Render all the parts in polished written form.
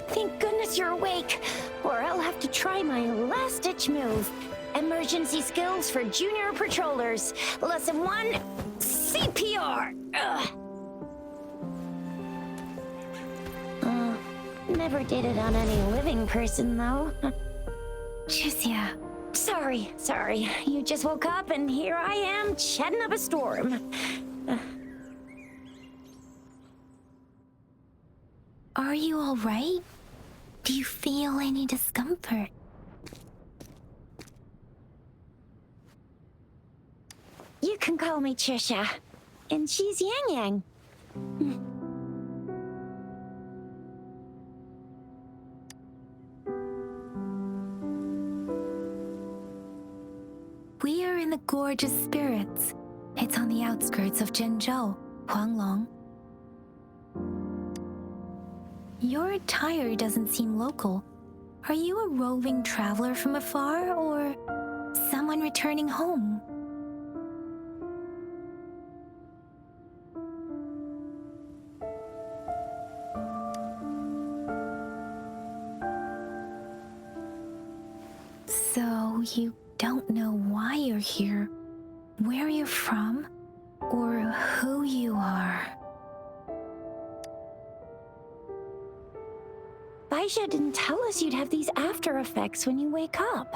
Thank goodness you're awake, or I'll have to try my last-ditch move. Emergency skills for junior patrollers. Lesson 1, CPR. Never did it on any living person, though. Jusia. Sorry. You just woke up, and here I am, chatting up a storm. Are you all right? Do you feel any discomfort? You can call me Trisha, and she's Yang Yang. We are in the Gorgeous Spirits. It's on the outskirts of Zhenzhou, Huanglong. Your attire doesn't seem local. Are you a roving traveler from afar, or someone returning home? So you don't know why you're here, where you're from, or who you are. Baisha didn't tell us you'd have these after effects when you wake up.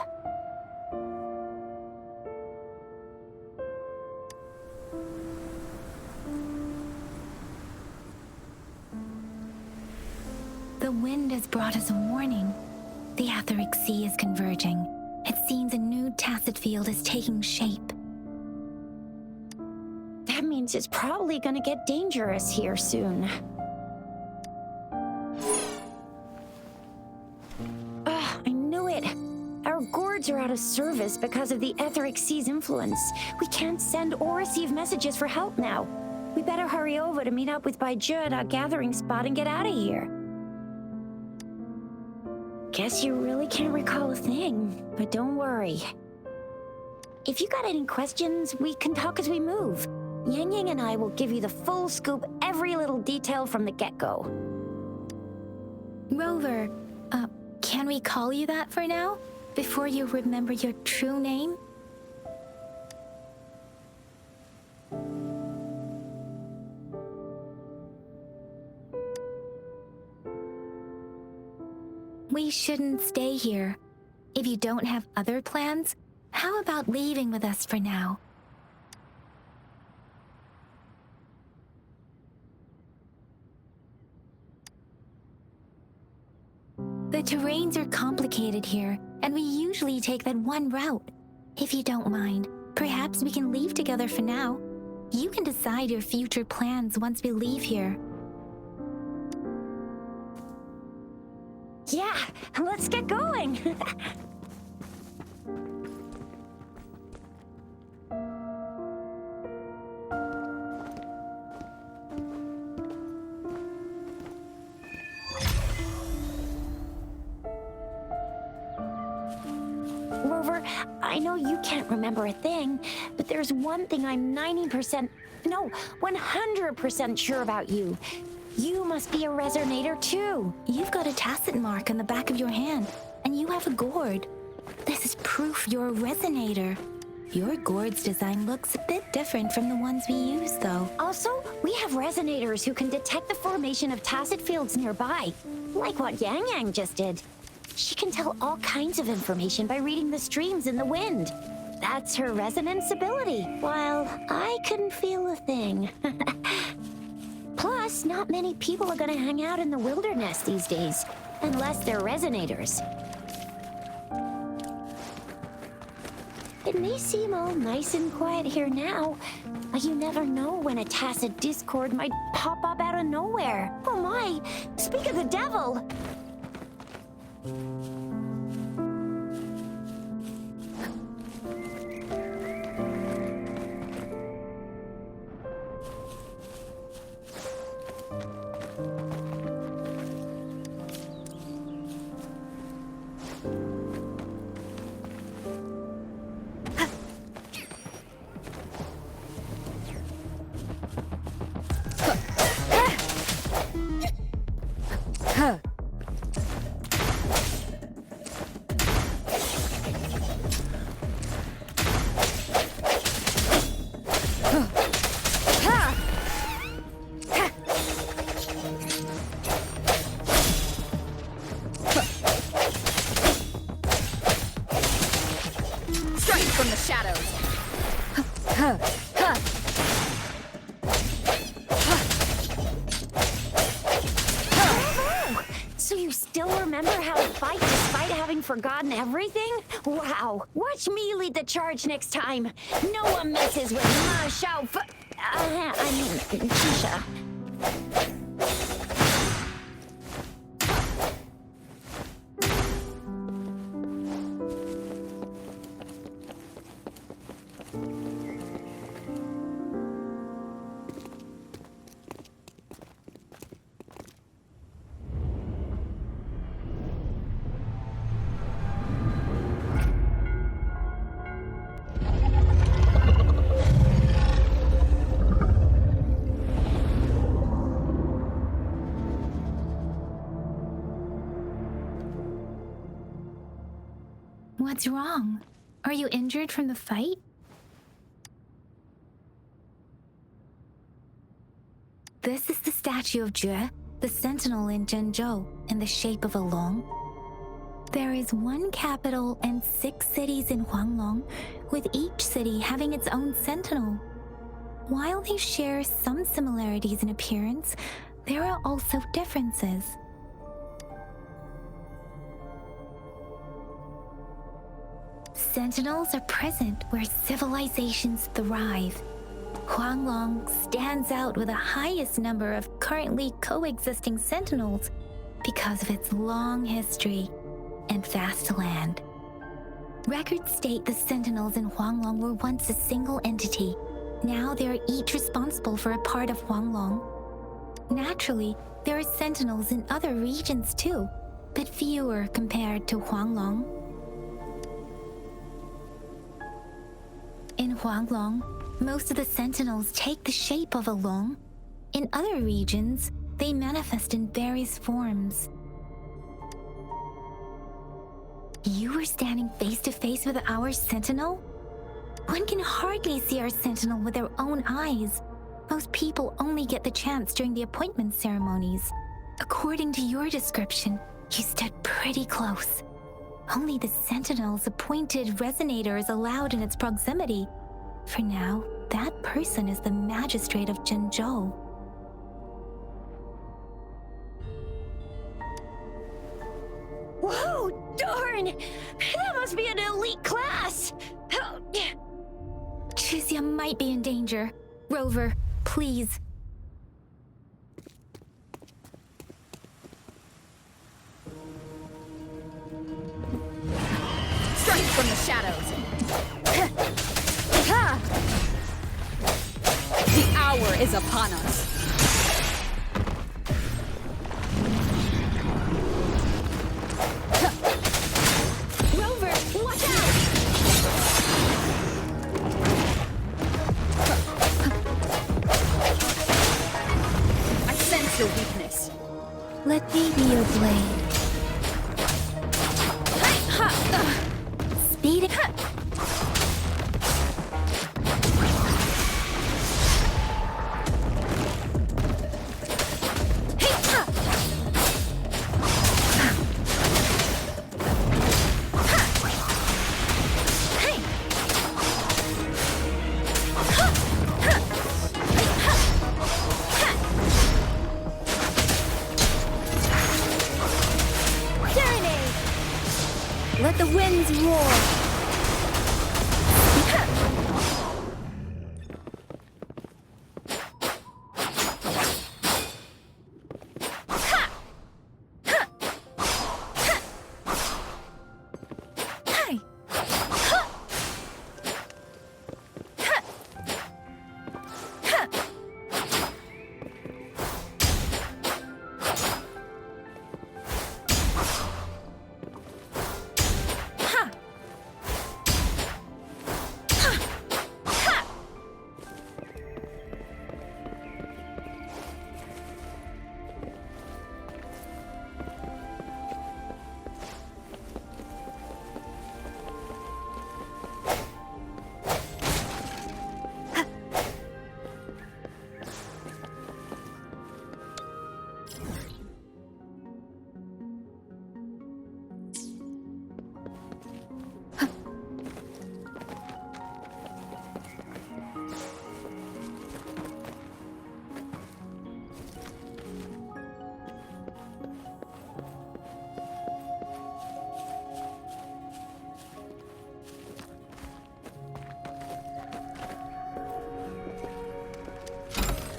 The wind has brought us a warning. The Etheric Sea is converging. It seems a new tacit field is taking shape. That means it's probably gonna get dangerous here soon. I knew it. Our gourds are out of service because of the Etheric Sea's influence. We can't send or receive messages for help now. We better hurry over to meet up with Baiju at our gathering spot and get out of here. Guess you really can't recall a thing, but don't worry. If you got any questions, we can talk as we move. Yang Yang and I will give you the full scoop, every little detail from the get-go. Rover, can we call you that for now? Before you remember your true name? We shouldn't stay here. If you don't have other plans, How about leaving with us for now? The terrains are complicated here, and we usually take that one route. If you don't mind, perhaps we can leave together for now. You can decide your future plans once we leave here. Yeah, let's get going. Rover, I know you can't remember a thing, but there's one thing I'm 100% sure about you. You must be a resonator too. You've got a tacit mark on the back of your hand, and you have a gourd. This is proof you're a resonator. Your gourd's design looks a bit different from the ones we use, though. Also, we have resonators who can detect the formation of tacit fields nearby, like what Yang Yang just did. She can tell all kinds of information by reading the streams in the wind. That's her resonance ability, while I couldn't feel a thing. Plus, not many people are gonna hang out in the wilderness these days, unless they're resonators. It may seem all nice and quiet here now, but you never know when a tacit discord might pop up out of nowhere. Oh my, speak of the devil! From the shadows. Bravo! So you still remember how to fight despite having forgotten everything? Wow! Watch me lead the charge next time. No one messes with Ma Shao Keisha. What's wrong? Are you injured from the fight? This is the statue of Jue, the sentinel in Zhenzhou, in the shape of a long. There is one capital and 6 cities in Huanglong, with each city having its own sentinel. While they share some similarities in appearance, there are also differences. Sentinels are present where civilizations thrive. Huanglong stands out with the highest number of currently coexisting sentinels because of its long history and vast land. Records state the sentinels in Huanglong were once a single entity. Now they are each responsible for a part of Huanglong. Naturally, there are sentinels in other regions too, but fewer compared to Huanglong. In Huanglong, most of the sentinels take the shape of a long. In other regions, they manifest in various forms. You were standing face to face with our sentinel? One can hardly see our sentinel with their own eyes. Most people only get the chance during the appointment ceremonies. According to your description, you stood pretty close. Only the Sentinel's appointed resonator is allowed in its proximity. For now, that person is the magistrate of Zhenzhou. Whoa, darn! That must be an elite class! Chixia might be in danger. Rover, please. Strike from the shadows! The hour is upon us! Rover, watch out! I sense your weakness. Let me be your blade. Speed it. Let the winds roar.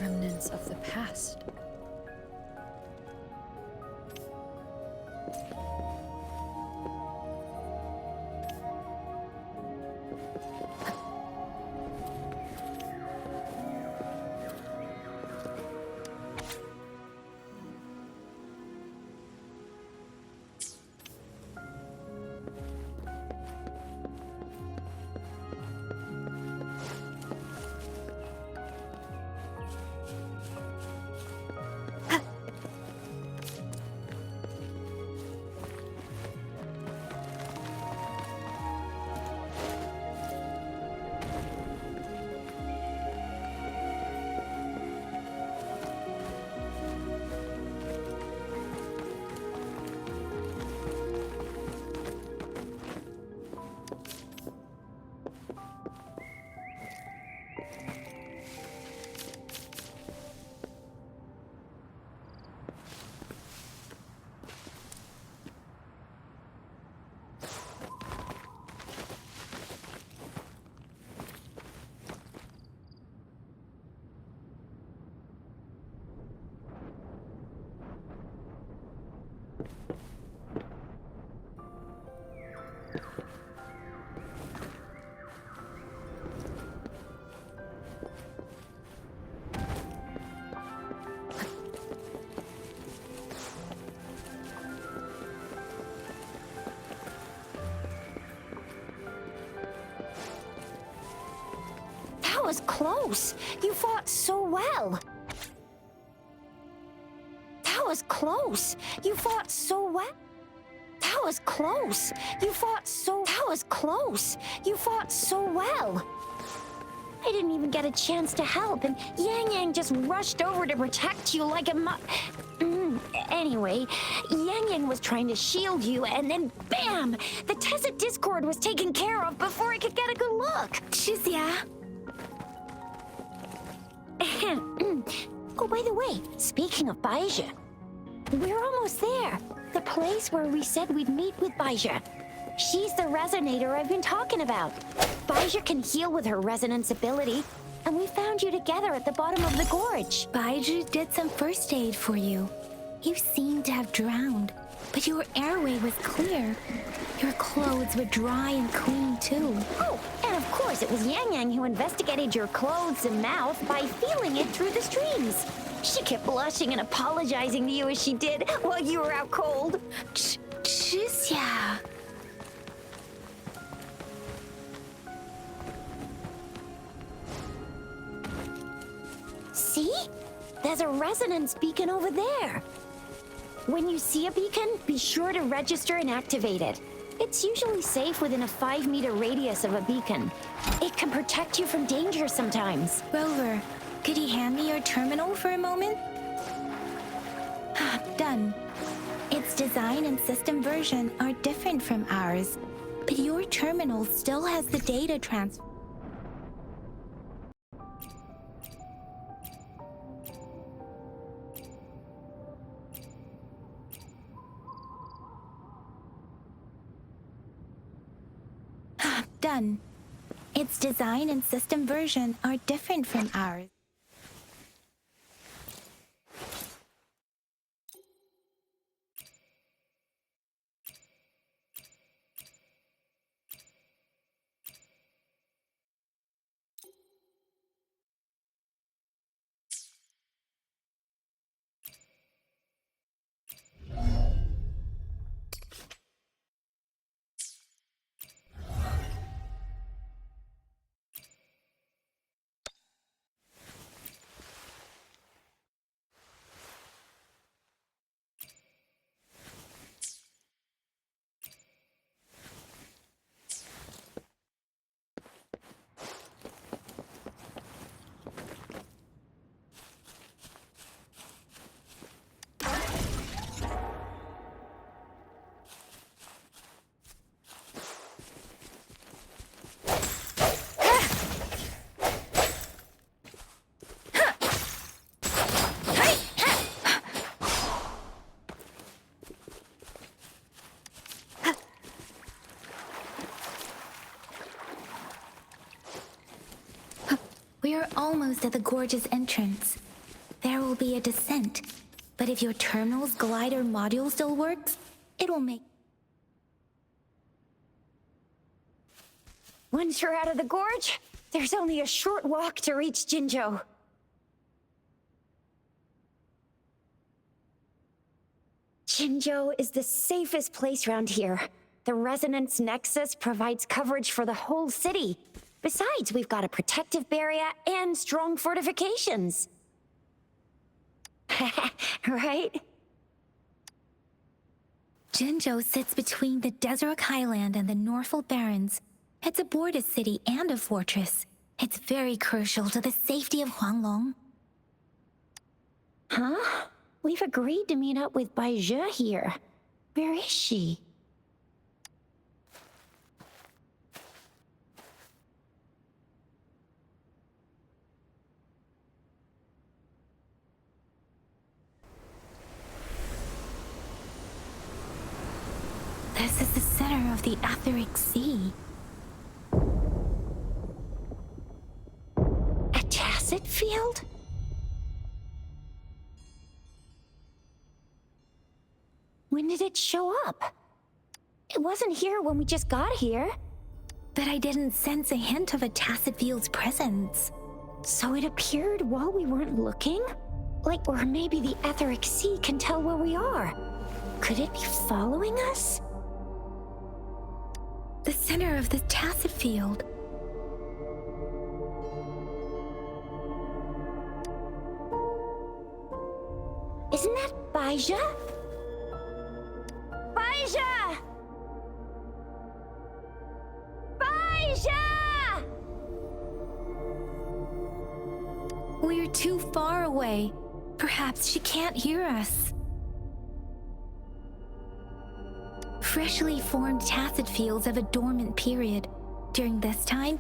Remnants of the past. That was close. You fought so well. That was close. You fought so well. That was close. You fought so... That was close. You fought so well. I didn't even get a chance to help, and Yang Yang just rushed over to protect you like a Anyway, Yang Yang was trying to shield you, and then BAM! The Tezit Discord was taken care of before I could get a good look. Shizia, Oh, by the way, speaking of Baija, we're almost there. The place where we said we'd meet with Baija. She's the resonator I've been talking about. Baija can heal with her resonance ability, and we found you together at the bottom of the gorge. Baiju did some first aid for you. You seemed to have drowned, but your airway was clear. Your clothes were dry and clean too. Oh, and of course it was Yang Yang who investigated your clothes and mouth by feeling it through the streams. She kept blushing and apologizing to you as she did while you were out cold. Shizia. See? There's a resonance beacon over there. When you see a beacon, be sure to register and activate it. It's usually safe within a 5-meter radius of a beacon. It can protect you from danger sometimes. Rover, could you hand me your terminal for a moment? Done. Its design and system version are different from ours, but your terminal still has the data transfer. Done. Its design and system version are different from ours. We are almost at the gorge's entrance. There will be a descent, but if your terminal's glider module still works, it will make... Once you're out of the gorge, there's only a short walk to reach Jinzhou. Jinzhou is the safest place around here. The Resonance Nexus provides coverage for the whole city. Besides, we've got a protective barrier and strong fortifications. Right? Jinzhou sits between the Desert Highland and the Northful Barrens. It's a border city and a fortress. It's very crucial to the safety of Huanglong. Huh? We've agreed to meet up with Baija here. Where is she? This is the center of the Etheric Sea. A tacit field? When did it show up? It wasn't here when we just got here. But I didn't sense a hint of a tacit field's presence. So it appeared while we weren't looking? Like, or maybe the Etheric Sea can tell where we are. Could it be following us? The center of the tacit field. Isn't that Baija? Baija! Baija! We're too far away. Perhaps she can't hear us. freshly formed tacet fields have a dormant period. During this time,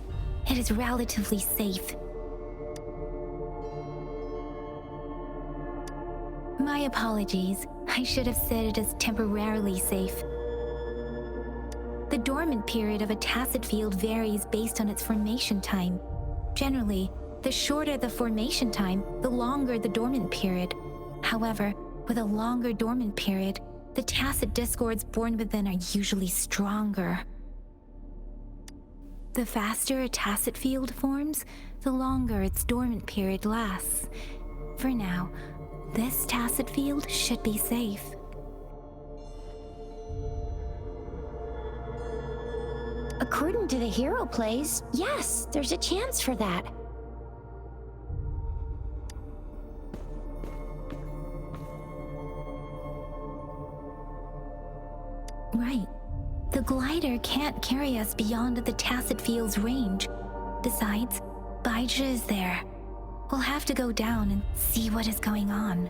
it is relatively safe. My apologies. I should have said it is temporarily safe. The dormant period of a tacet field varies based on its formation time. Generally, the shorter the formation time, the longer the dormant period. However, with a longer dormant period, the tacet discords born within are usually stronger. The faster a tacet field forms, the longer its dormant period lasts. For now, this tacet field should be safe. According to the hero plays, yes, there's a chance for that. Right. The glider can't carry us beyond the tacet field's range. Besides, Baija is there. We'll have to go down and see what is going on.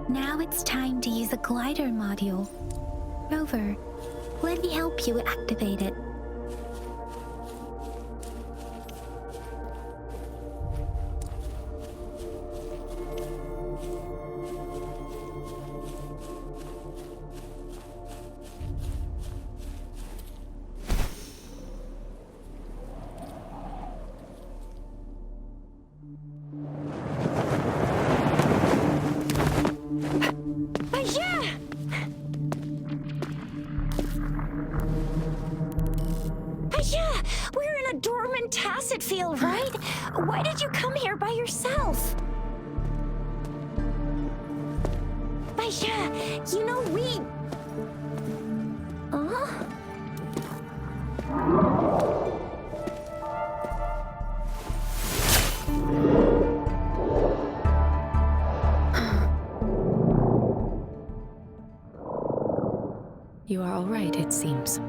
Now it's time to use the glider module. Rover, let me help you activate it. We're in a dormant tacet field, right? Why did you come here by yourself? Baija, you know we... Huh? You are all right, it seems.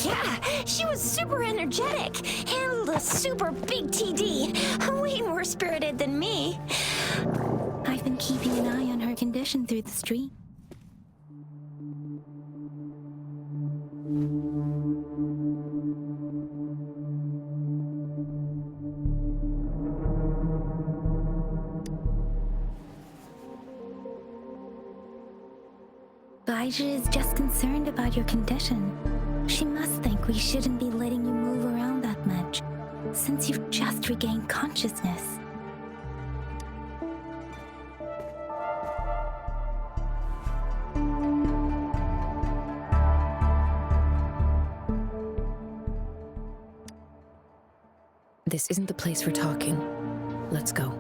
Yeah, she was super energetic. Handled a super big TD. Way more spirited than me. I've been keeping an eye on her condition through the street. Baija is just concerned about your condition. She must think we shouldn't be letting you move around that much, since you've just regained consciousness. This isn't the place for talking. Let's go.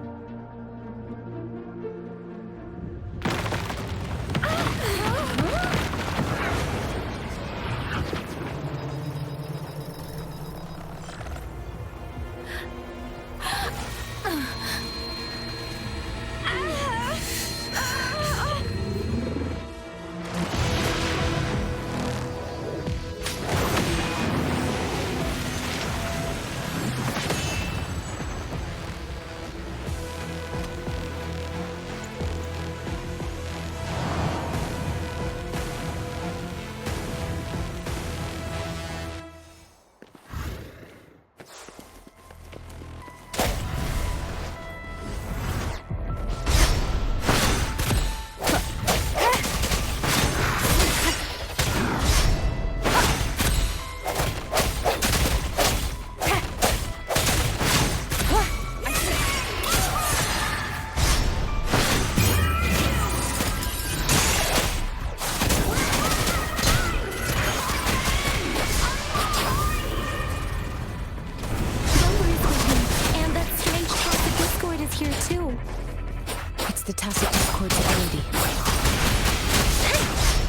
The tacit discord's ability.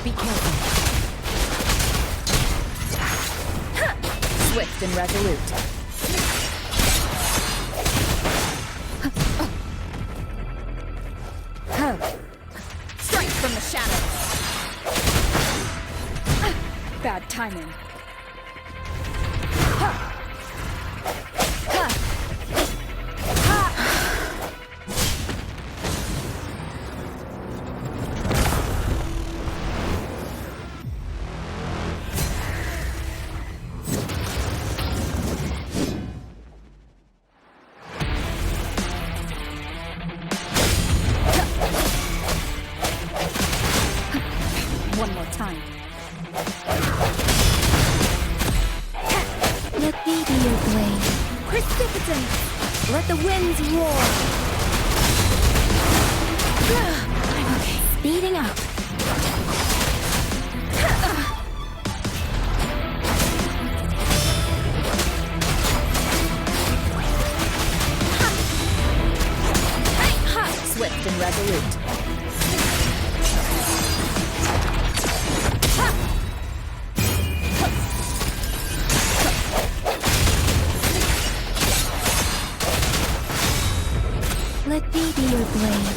Be careful. Swift and resolute. Strike from the shadows. Bad timing. Let me be your blade. Precipitant! Let the winds roar! I'm okay. Speeding up. Swift and resolute. Let me be your blade.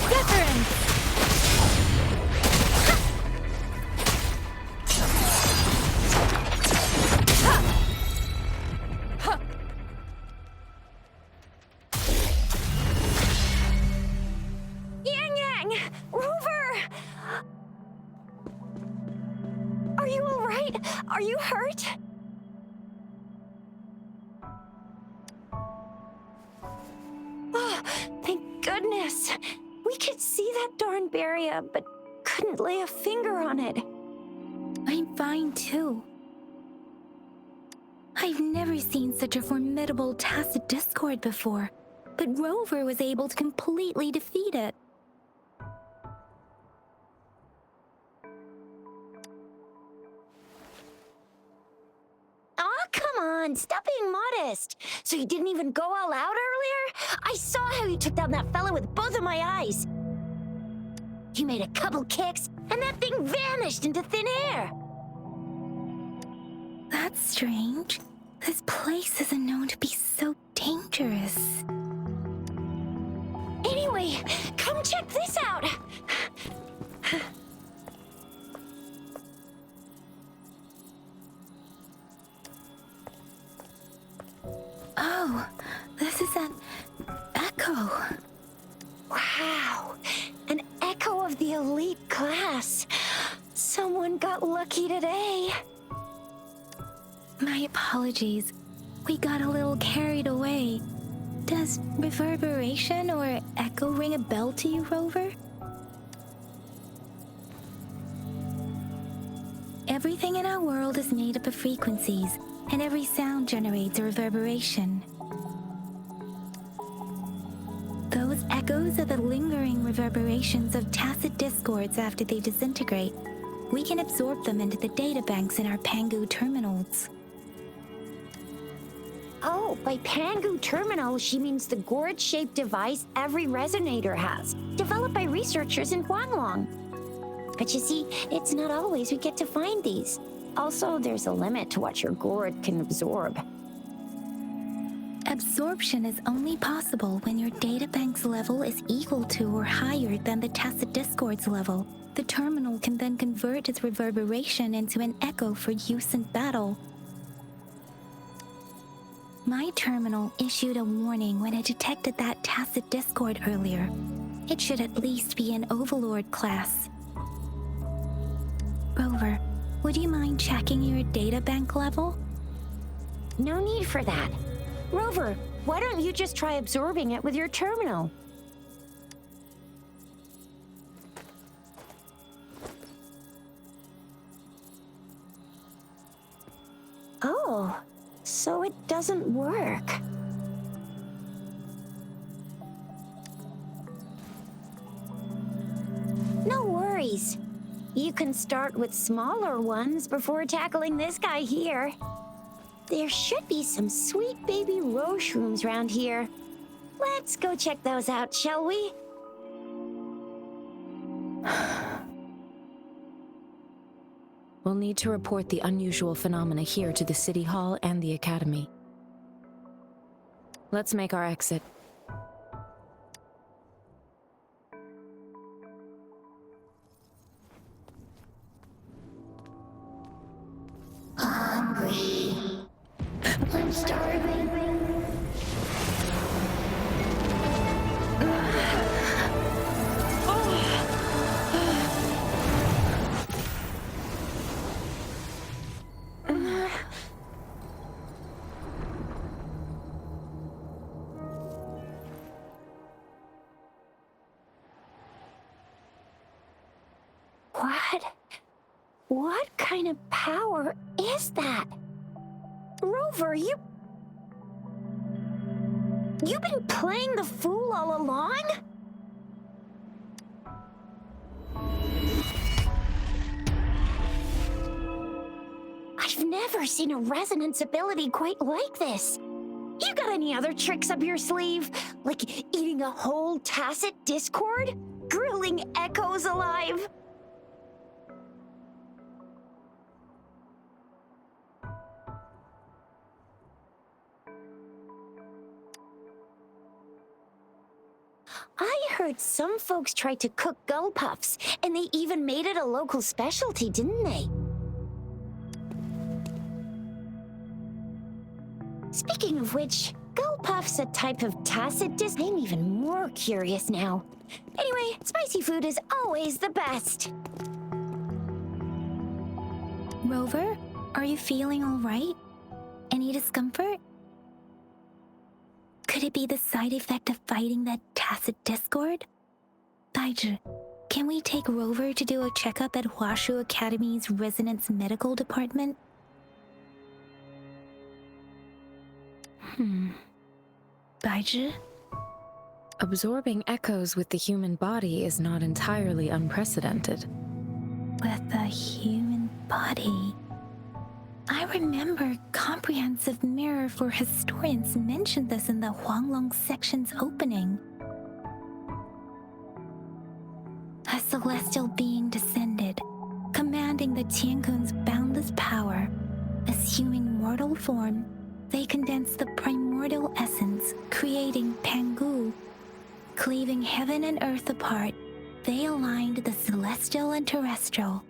Deference! Yang Yang! Rover! Are you all right? Are you hurt? Oh, thank goodness. We could see that darn barrier, but couldn't lay a finger on it. I'm fine too. I've never seen such a formidable tacit discord before, but Rover was able to completely defeat it. Aw, come on, stop being modest. So you didn't even go all out earlier? I saw how you took down that fella with both of my eyes. You made a couple kicks, and that thing vanished into thin air. That's strange. This place isn't known to be so dangerous. Anyway, come check this out. Oh, this is an echo. Wow, an echo of the elite class. Someone got lucky today. My apologies. We got a little carried away. Does reverberation or echo ring a bell to you, Rover? Everything in our world is made up of frequencies, and every sound generates a reverberation. Those echoes are the lingering reverberations of tacit discords after they disintegrate. We can absorb them into the databanks in our Pangu terminals. Oh, by Pangu Terminal, she means the gourd-shaped device every resonator has, developed by researchers in Huanglong. But you see, it's not always we get to find these. Also, there's a limit to what your gourd can absorb. Absorption is only possible when your databank's level is equal to or higher than the tacit discord's level. The terminal can then convert its reverberation into an echo for use in battle. My terminal issued a warning when it detected that tacit discord earlier. It should at least be an Overlord class. Rover, would you mind checking your databank level? No need for that. Rover, why don't you just try absorbing it with your terminal? Oh, so it doesn't work. No worries. You can start with smaller ones before tackling this guy here. There should be some sweet baby rose shrooms around here. Let's go check those out, shall we? We'll need to report the unusual phenomena here to the City Hall and the Academy. Let's make our exit. Hungry. I'm starving. What? What kind of power is that? Rover, you've been playing the fool all along? I've never seen a resonance ability quite like this. You got any other tricks up your sleeve? Like eating a whole tacit discord? Grilling echoes alive? I heard some folks tried to cook gull puffs, and they even made it a local specialty, didn't they? Speaking of which, gull puff's a type of tacit dis. I'm even more curious now. Anyway, spicy food is always the best. Rover, are you feeling all right? Any discomfort? Could it be the side effect of fighting that tacit discord? Baizhi, can we take Rover to do a checkup at Huashu Academy's Resonance Medical Department? Baizhi? Absorbing echoes with the human body is not entirely unprecedented. With a human body. I remember Comprehensive Mirror for Historians mentioned this in the Huanglong section's opening. A celestial being descended, commanding the Tiankun's boundless power. Assuming mortal form, they condensed the primordial essence, creating Pangu. Cleaving heaven and earth apart, they aligned the celestial and terrestrial.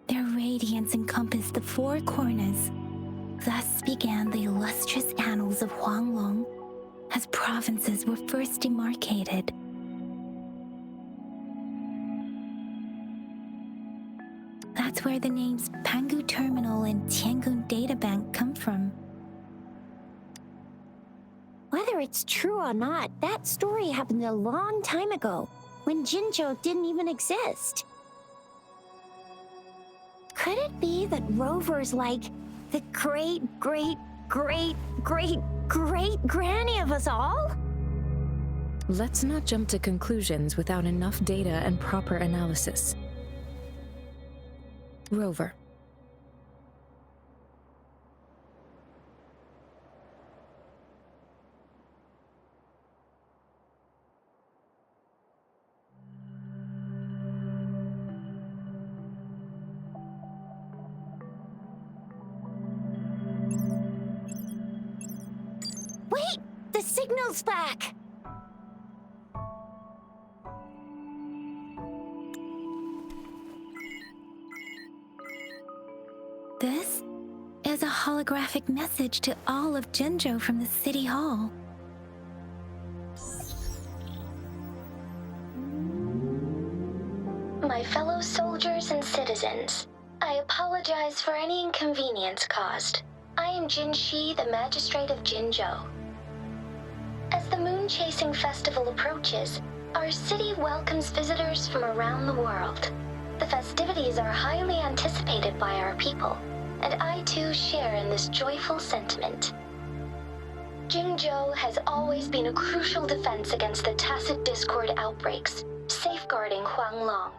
Their radiance encompassed the four corners. Thus began the illustrious annals of Huanglong, as provinces were first demarcated. That's where the names Pangu Terminal and Tiangun Databank come from. Whether it's true or not, that story happened a long time ago, when Jinzhou didn't even exist. Could it be that Rover's like the great-great-great-great-great-granny of us all? Let's not jump to conclusions without enough data and proper analysis. Rover. Wait! The signal's back! This is a holographic message to all of Jinzhou from the City Hall. My fellow soldiers and citizens, I apologize for any inconvenience caused. I am Jin Shi, the Magistrate of Jinzhou. As the Moon Chasing Festival approaches, our city welcomes visitors from around the world. The festivities are highly anticipated by our people, and I too share in this joyful sentiment. Jinzhou has always been a crucial defense against the tacit discord outbreaks, safeguarding Huanglong.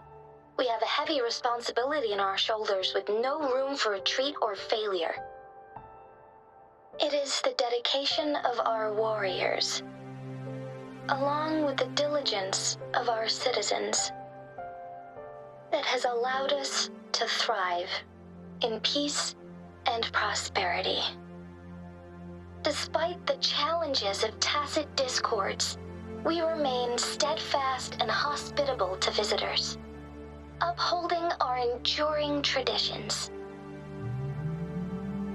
We have a heavy responsibility on our shoulders with no room for retreat or failure. It is the dedication of our warriors, along with the diligence of our citizens, that has allowed us to thrive in peace and prosperity. Despite the challenges of tacit discords, we remain steadfast and hospitable to visitors, upholding our enduring traditions.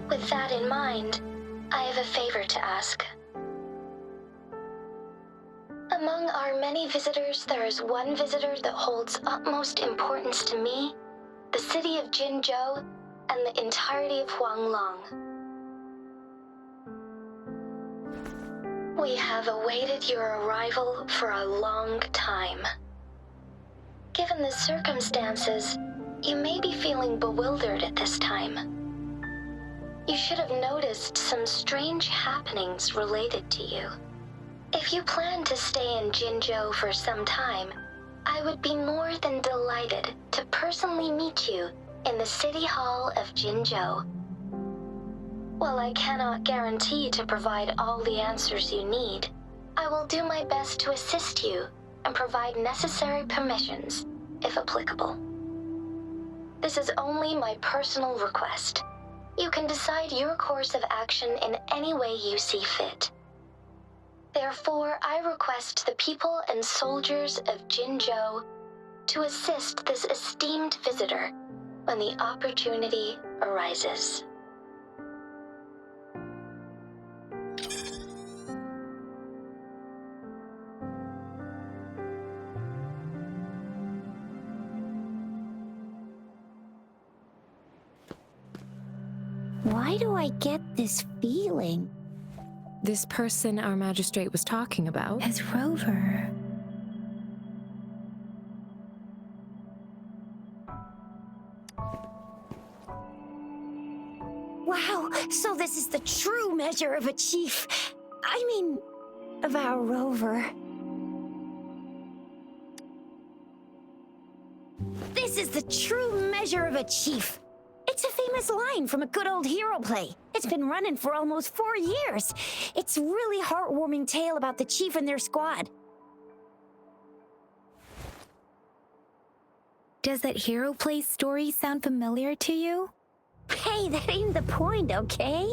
With that in mind, I have a favor to ask. Among our many visitors, there is one visitor that holds utmost importance to me, the city of Jinzhou, and the entirety of Huanglong. We have awaited your arrival for a long time. Given the circumstances, You may be feeling bewildered at this time. You should have noticed some strange happenings related to you. If you plan to stay in Jinzhou for some time, I would be more than delighted to personally meet you in the City Hall of Jinzhou. While I cannot guarantee to provide all the answers you need, I will do my best to assist you and provide necessary permissions, if applicable. This is only my personal request. You can decide your course of action in any way you see fit. Therefore, I request the people and soldiers of Jinzhou to assist this esteemed visitor when the opportunity arises. Why do I get this feeling? This person our magistrate was talking about? As Rover. Wow, so this is the true measure of a chief. I mean, of our rover. This is the true measure of a chief. It's a famous line from a good old hero play. It's been running for almost 4 years. It's a really heartwarming tale about the chief and their squad. Does that hero play story sound familiar to you? Hey, that ain't the point, okay?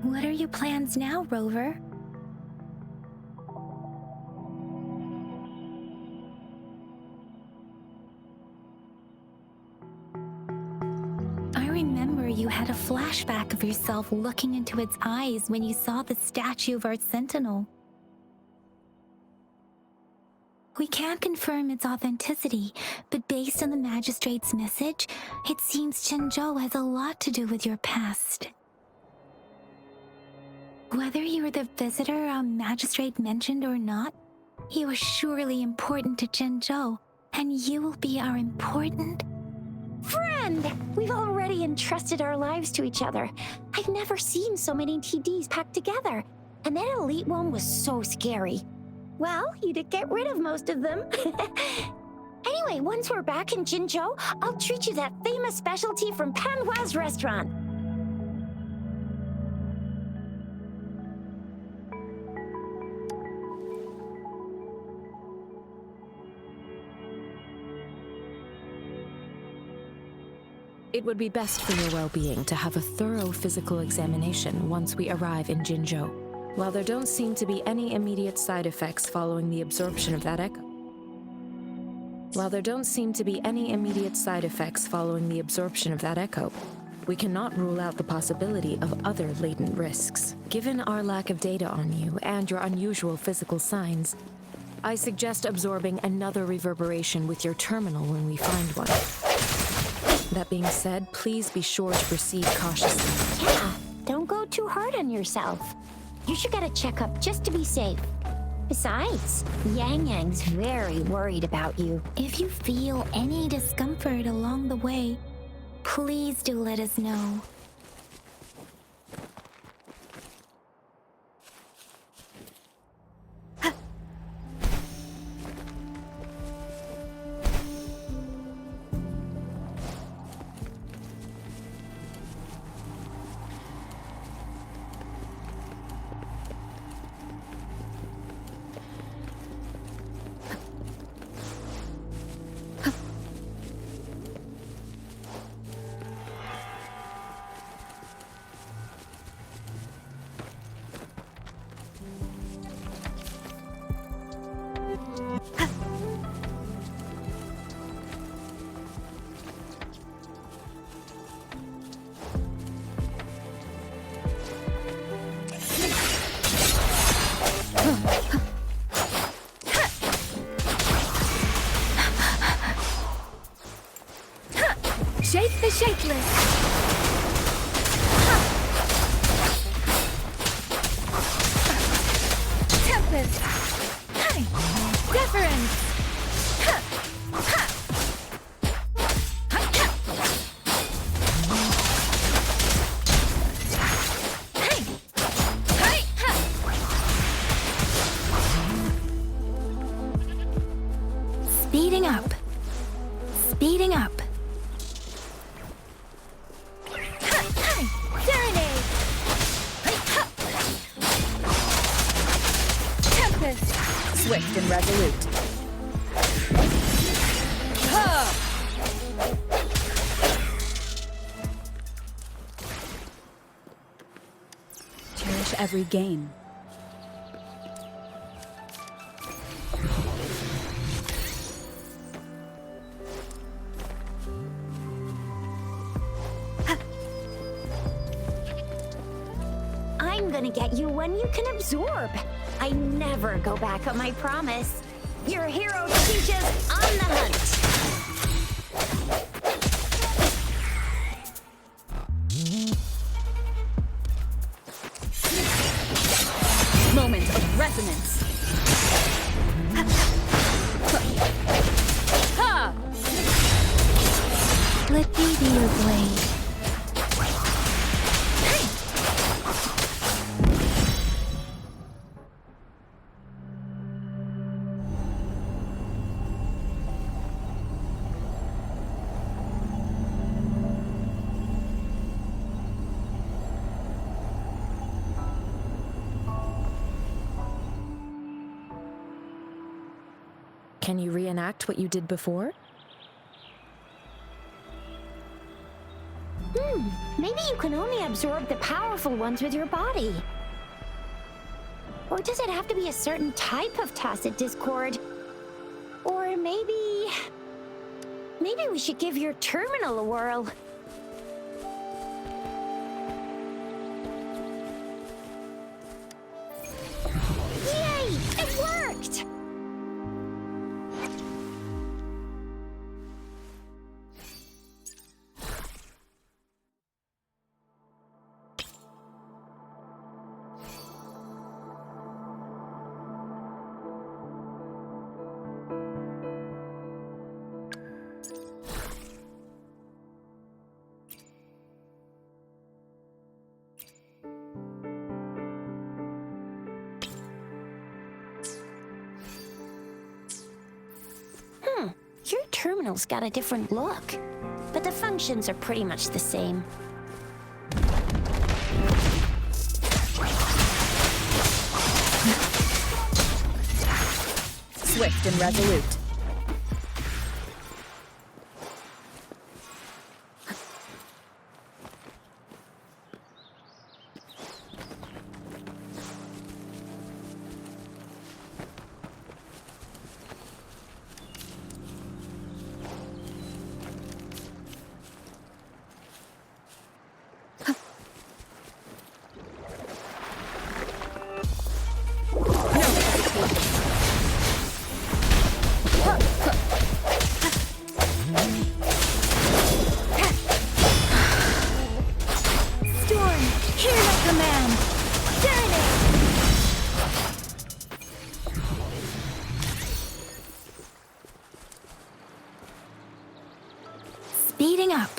What are your plans now, Rover? I remember you had a flashback of yourself looking into its eyes when you saw the statue of our sentinel. We can't confirm its authenticity, but based on the magistrate's message, it seems Jinzhou has a lot to do with your past. Whether you're the visitor our magistrate mentioned or not, you are surely important to Jinzhou, and you will be our important friend! We've already entrusted our lives to each other. I've never seen so many TDs packed together, and that elite one was so scary. Well, you did get rid of most of them. Anyway, once we're back in Jinzhou, I'll treat you that famous specialty from Panhua's restaurant. It would be best for your well-being to have a thorough physical examination once we arrive in Jinzhou. While there don't seem to be any immediate side effects following the absorption of that echo. We cannot rule out the possibility of other latent risks. Given our lack of data on you and your unusual physical signs, I suggest absorbing another reverberation with your terminal when we find one. That being said, please be sure to proceed cautiously. Yeah, don't go too hard on yourself. You should get a checkup just to be safe. Besides, Yang Yang's very worried about you. If you feel any discomfort along the way, please do let us know. Shake the shakeless! Tempest! Deference! Swift and resolute. Cherish every gain. I'm gonna get you one you can absorb. I never go back on my promise. Your hero teaches on the hunt. Moment of resonance. Ha! Let me be your blade. Can you reenact what you did before? Maybe you can only absorb the powerful ones with your body. Or does it have to be a certain type of tacit discord? Or maybe we should give your terminal a whirl. Yay! It worked! Your terminal's got a different look, but the functions are pretty much the same. Swift and resolute. Speeding up.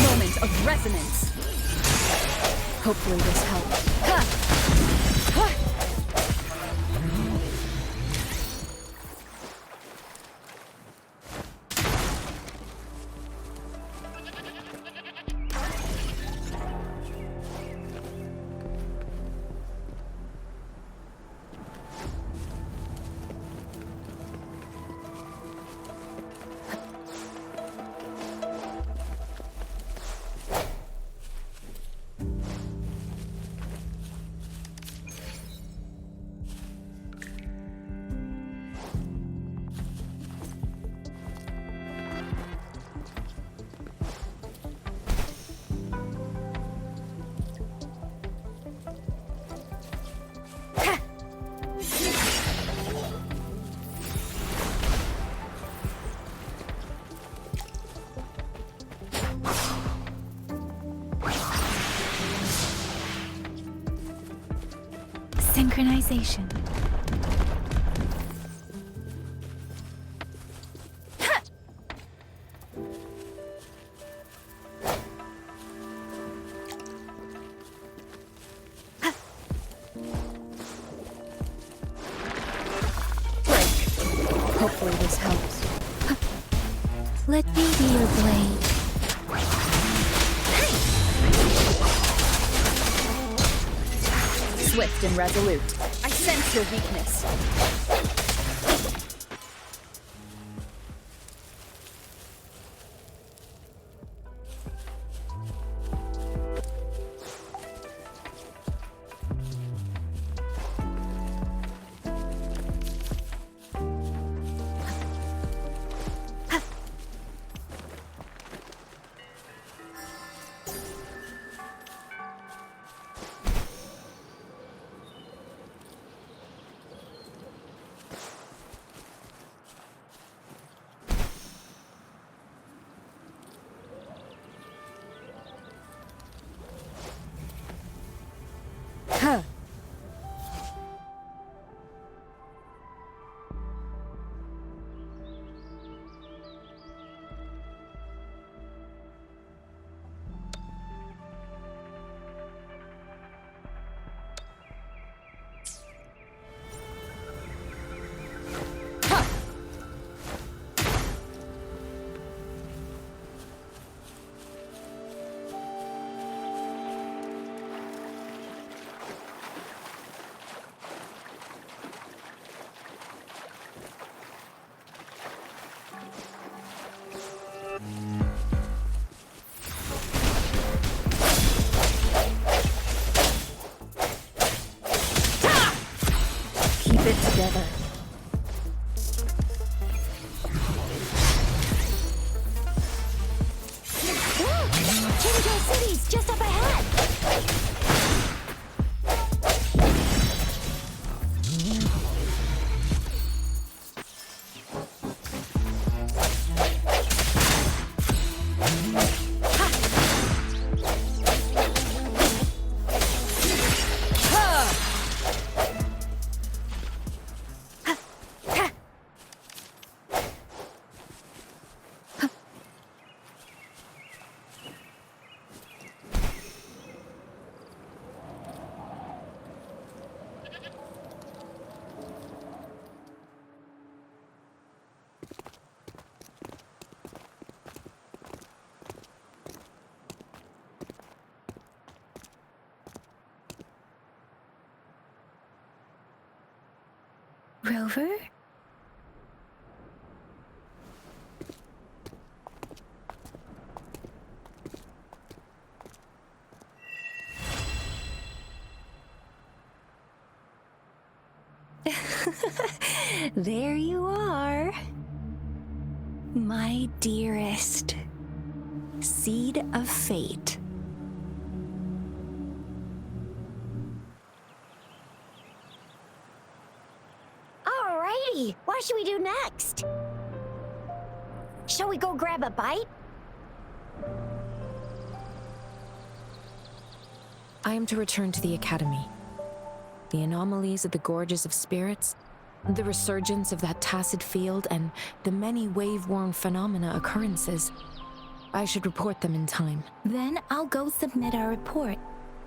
Moment of resonance. Hopefully this helps. Synchronization. Hopefully this helps. Let me be your blade. Swift and resolute. I sense your weakness. Huh. Keep it together. Jinjo City's just up ahead! Rover? There you are. My dearest. Seed of Fate. Alrighty, what should we do next? Shall we go grab a bite? I am to return to the Academy. The anomalies of the Gorges of Spirits, the resurgence of that tacit field, and the many wave-worn phenomena occurrences. I should report them in time. Then I'll go submit our report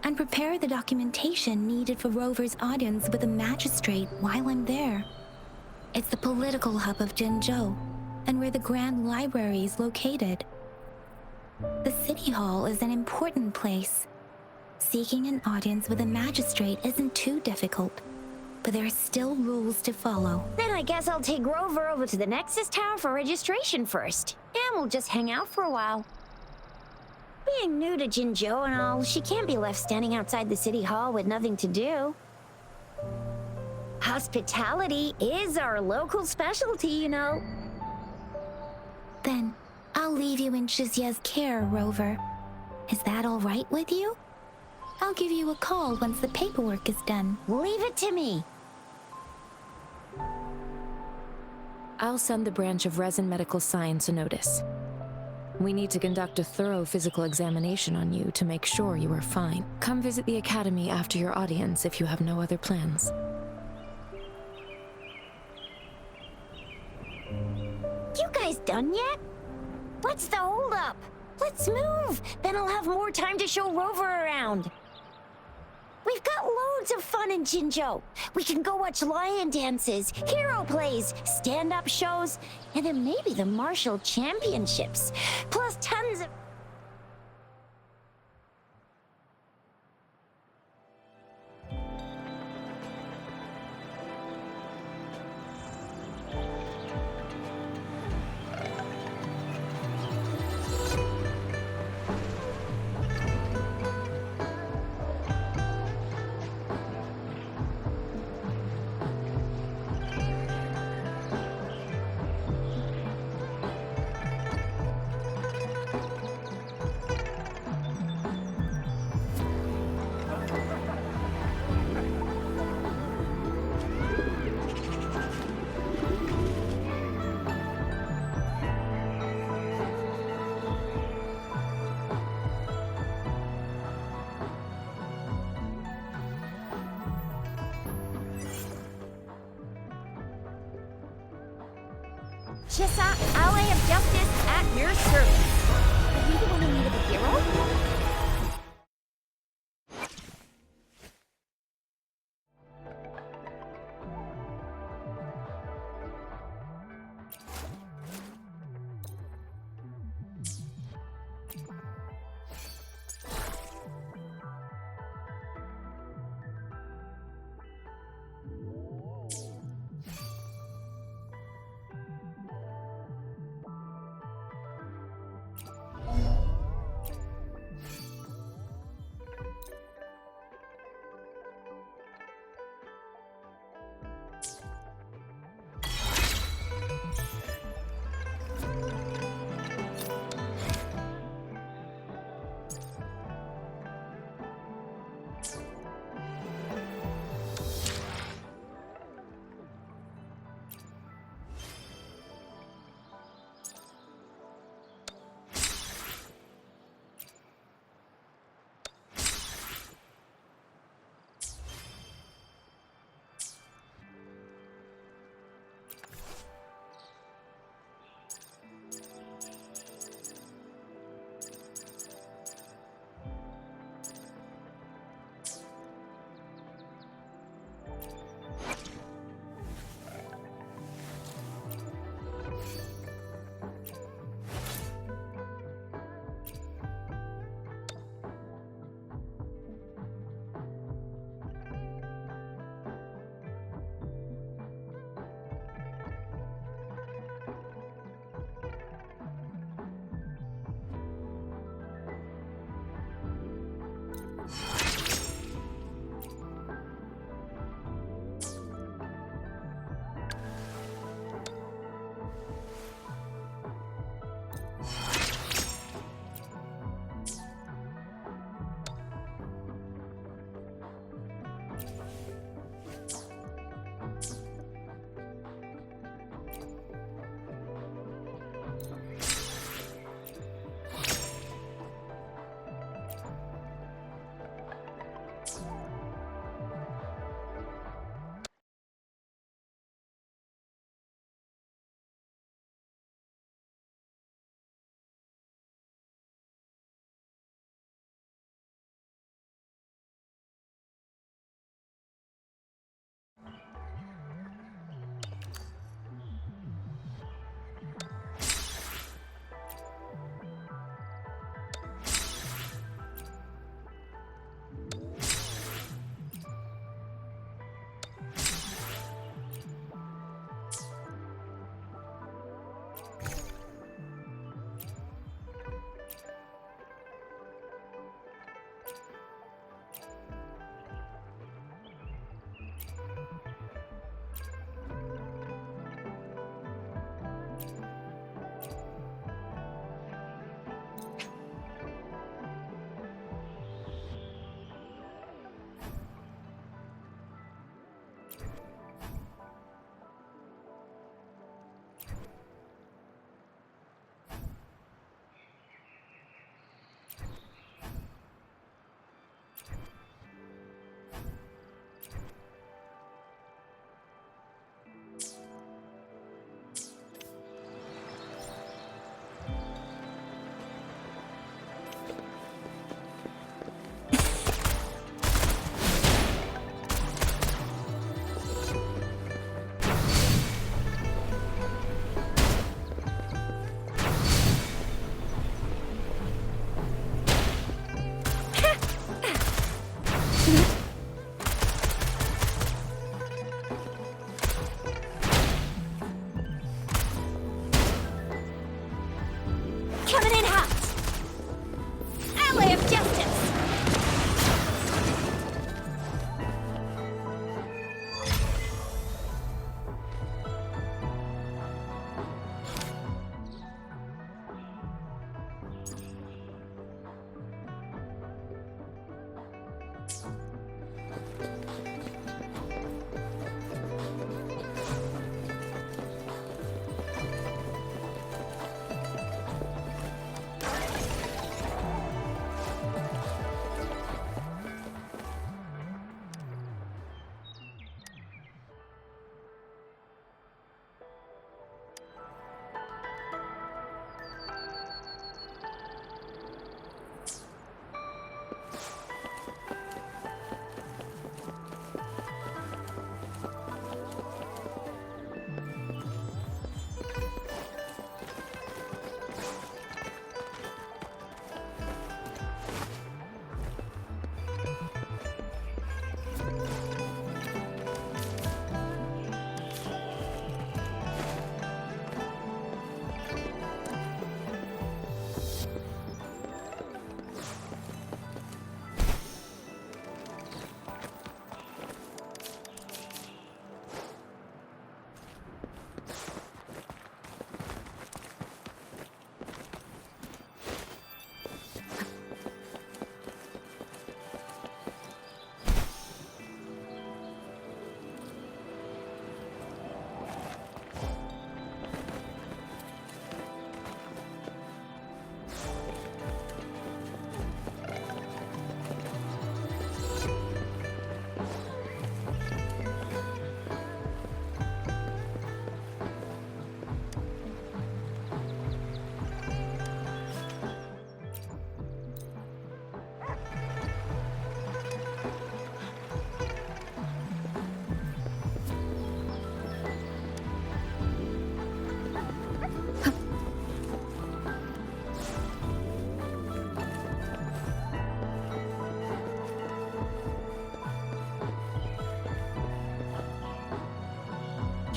and prepare the documentation needed for Rover's audience with the magistrate while I'm there. It's the political hub of Jinzhou, and where the Grand Library is located. The City Hall is an important place. Seeking an audience with a magistrate isn't too difficult, but there are still rules to follow. Then I guess I'll take Rover over to the Nexus Tower for registration first, and we'll just hang out for a while. Being new to Jinzhou and all, she can't be left standing outside the City Hall with nothing to do. Hospitality is our local specialty, you know. Then I'll leave you in Shizia's care, Rover. Is that all right with you? I'll give you a call once the paperwork is done. Leave it to me. I'll send the branch of Resin Medical Science a notice. We need to conduct a thorough physical examination on you to make sure you are fine. Come visit the Academy after your audience if you have no other plans. You guys done yet? What's the holdup? Let's move. Then I'll have more time to show Rover around. We've got loads of fun in Jinzhou. We can go watch lion dances, hero plays, stand-up shows, and then maybe the martial championships. Plus tons of... Chissa, ally of justice, at your service. Are you the one in need of a hero?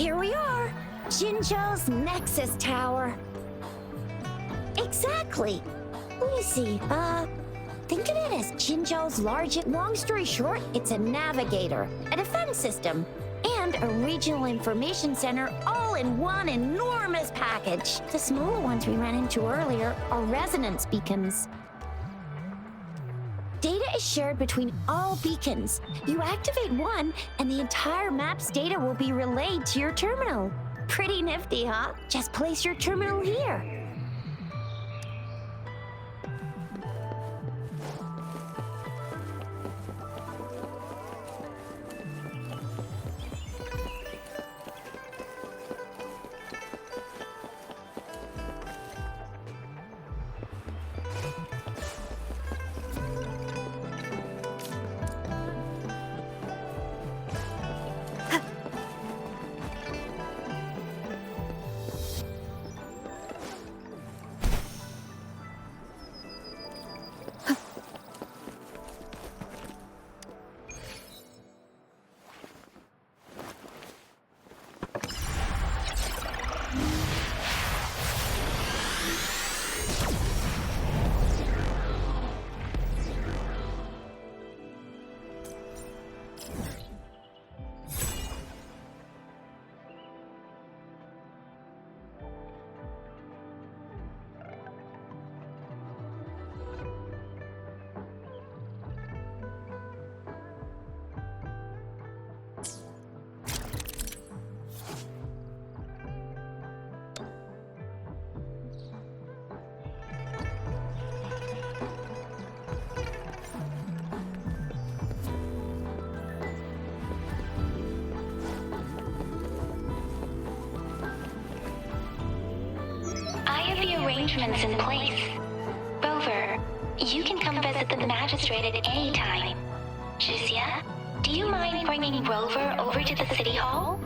Here we are, Jinzhou's Nexus Tower. Exactly. Let me see, think of it as Jinzhou's long story short, it's a navigator, a defense system, and a regional information center all in one enormous package. The smaller ones we ran into earlier are resonance beacons. Data is shared between all beacons. You activate one, and the entire map's data will be relayed to your terminal. Pretty nifty, huh? Just place your terminal here. Arrangements in place. Rover, you can come visit the magistrate at any time. Jizia, do you mind bringing Rover over to the city hall?